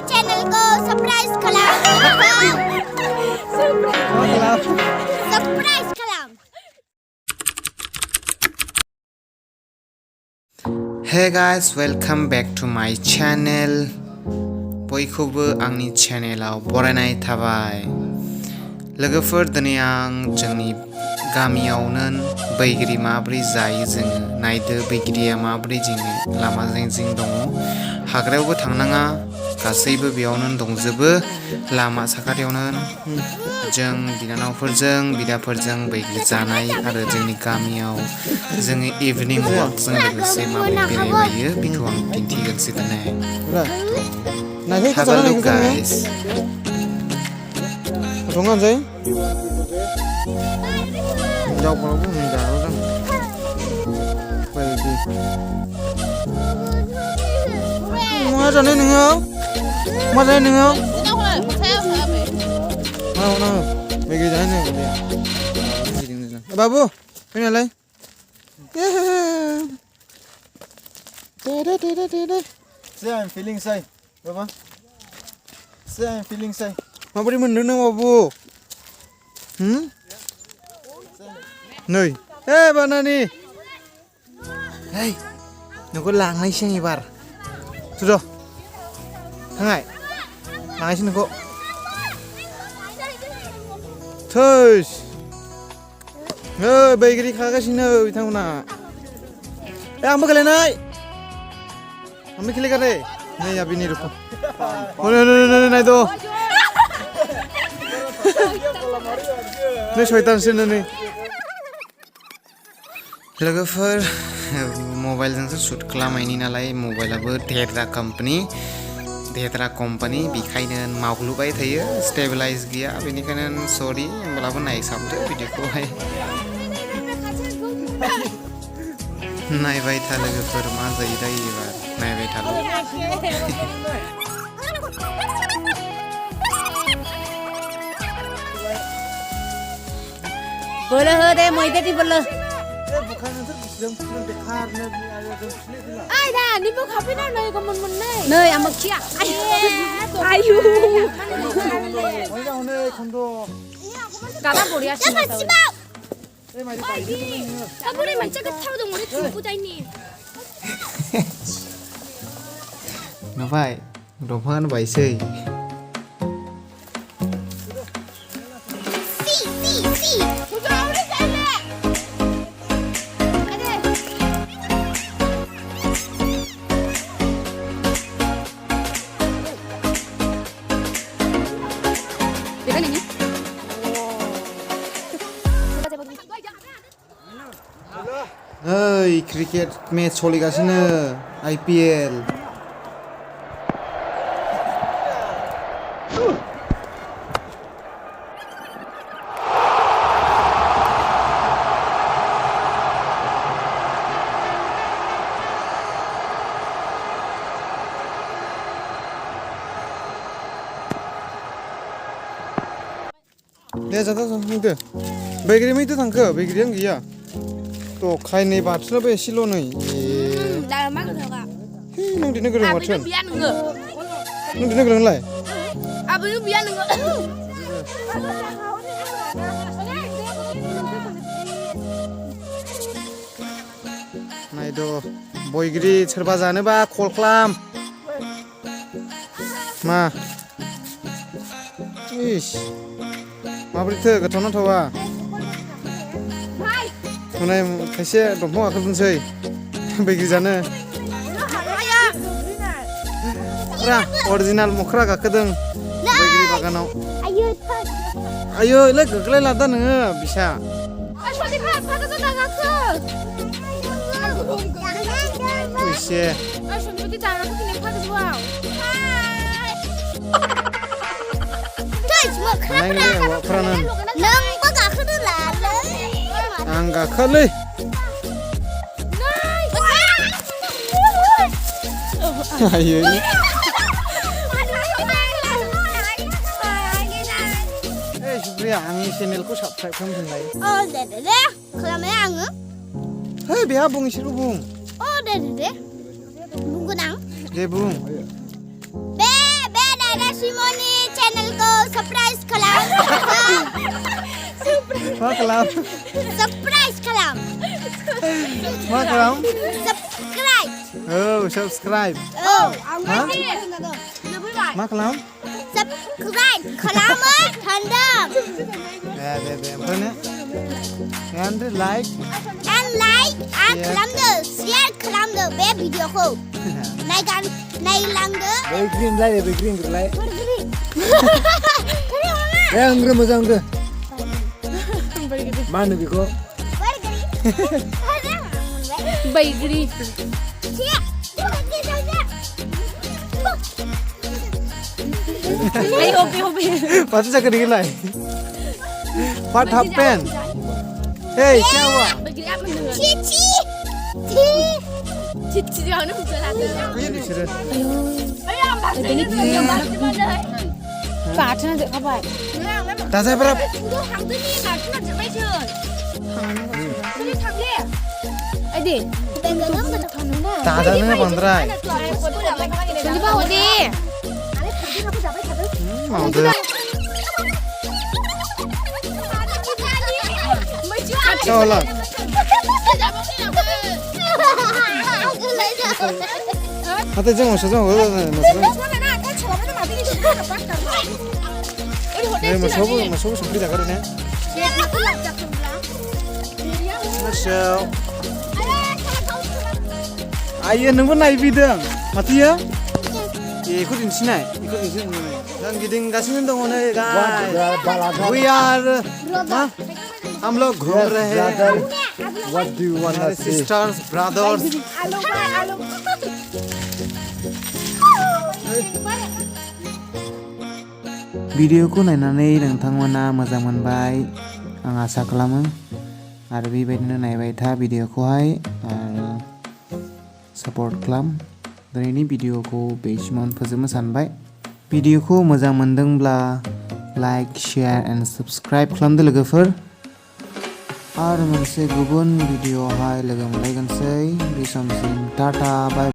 channelku surprise Kalam. Surprise Kalam. Hey guys, welcome back to my channel. बयखौबो आंनि चेनेलाव बरायनाय थाबाय। लोगोफोर दिनै आं जोंनि गामियावनो बैग्रि माबोरै जायो जोङो नायदो बैग्रिया माबोरै जोंनि लामा जिं दङ। हाग्रायावबो थांनाङा गासैबो बेयावनो दंजोबो लामा साखाथियावनो। जों बिनानावफोरजों बिदाफोरजों बैग्रि जानाय आरो जोंनि गामियाव जोङो इभिनिं वाकजों लोगोसे माबोरै बेरायबायो बेखौ आं दिन्थिगोनसै दिनै। Have a look guys. 동안 저희 저거로 보면 자로다. 빨리. 뭐 하자네 너요? 뭐 하자네 너요? 나 매기 자네 우리야. 바보, 그냥 래. Say I'm feeling shy. Baba. Say I'm feeling shy. 마블이 문 넣는 바보. 응? 너희. 에 바나니. 에이. 너가 랑나이 생이 봐. 들어. 상하이. 랑하시는 거. 터스. 베이그리 가가시네 비타구나. 야, 안 먹을래 나이? 안 먹을래 가래? 네, 야비니 루코. 오늘 나이도. 네, शैतान से नने। लोगोफोर मबाइलजोंसो शुट खालामनायनि नालाय मबाइलाबो धेद्रा कम्पानि बेखायनो मावग्लुबाय थायो स्टेबलाइज गैया बेनिखायनो सरि होमब्लाबो नायसाबदो भिडिअखौहाय नायबाय था लोगोफोर मा जायो दा एबार नायबाय थाल' बोलो हो दे मैदे दी बोलो ai dah ni bukan apa nak naik kamu mana naik amak cia ayu kata boleh asyik tahu kamu ni macam ketahu dong murid cukup dah ini Ngapai Roman baik sih Hey, cricket match soligasiनो IPL. 내 자다 상대. 베이그리 밑에 상크 베이그리랑 기야. 또 카이네 바트나 베 실로는 나 막을 들어가 능 되는 그런 거 같은 미안한 거 능 되는 그런 라이 아버지 미안한 거 나이도 보이그리 철바 자는바 콜클람 마 이씨 마브리트 그 돈은 더와 오늘 다시 좀 먹어 그런지 베이그리 자네 그래 오리지널 모크라 갔거든 베이그리 바가나ው 아유 이래 그글래 나다 너가 비샤 저기 바가서 나갔어 으쌰 저기 잘하고 그냥 바가서 와 나이네 와 프라는 넘버가 흐르라 안가 칼리 아유 에이 शुक्रिया आंनि चेनेलखौ सबस्क्राइब खालामफिनलाय दे खालामनाया आङो हे बेहा बुं एसेल' बुं दे बुंगोन बुंगोन आं दे बुं बे दादा सिमोननि चेनेलखौ सरप्राइज खालाम मा खालाम सरप्राइज खालाम मा खालाम सबस्क्राइब औ सबस्क्राइब औ मा मा खालाम सबस्क्राइब खालामो होनदों दे ओमफ्राय ने and like and like and खालामदो शेयार खालामदो बे भिडिअखौ नायलांदो Bwigri लाय Bwigri लाय आंग्रो मोजां आंग्रो मा होनो बेखौ Bwigri. Ay, hobi. माथो जाखो नोंलाय what happened hey क्या हुआ Bwigri apa mendengar? Cici Cici yang mana muncul ada. बिसोरो Ini dia masih pada. Pacarnya dek apa? दाजायफोरा Itu hang tu ni nak cuma cepat je. Ini thang le. Adi. दाजानो बांद्राय Di bawah di. मावदो Salah. Hati jangan masuk jangan masuk. Masuk seperti tak ada ni. Masuk. Ayah nunggu naik bidang. Mati ya? Ikut di sini. Dan giting kasih dong nih guys. We are. हम लोग घूम रहे हैं What do you want to say sisters brothers भिडिअखौ नायनानै नोंथांमोना मोजां मोनबाय आं आसा खालामो आरो बेबायदिनो नायबाय था भिडिअखौहाय आरो सापर्ट खालाम दिनैनि भिडिअखौ बेसिमावनो फोजोबनो सानबाय भिडिअखौ मोजां मोनदोंब्ला लाइक शेयार एन्ड साबस्क्राइब खालामदो लोगोफोर आरो मोनसे गुबुन भिडिअआवहाय लोगो मोनलायगोनसै बे समसिम टाटा बाय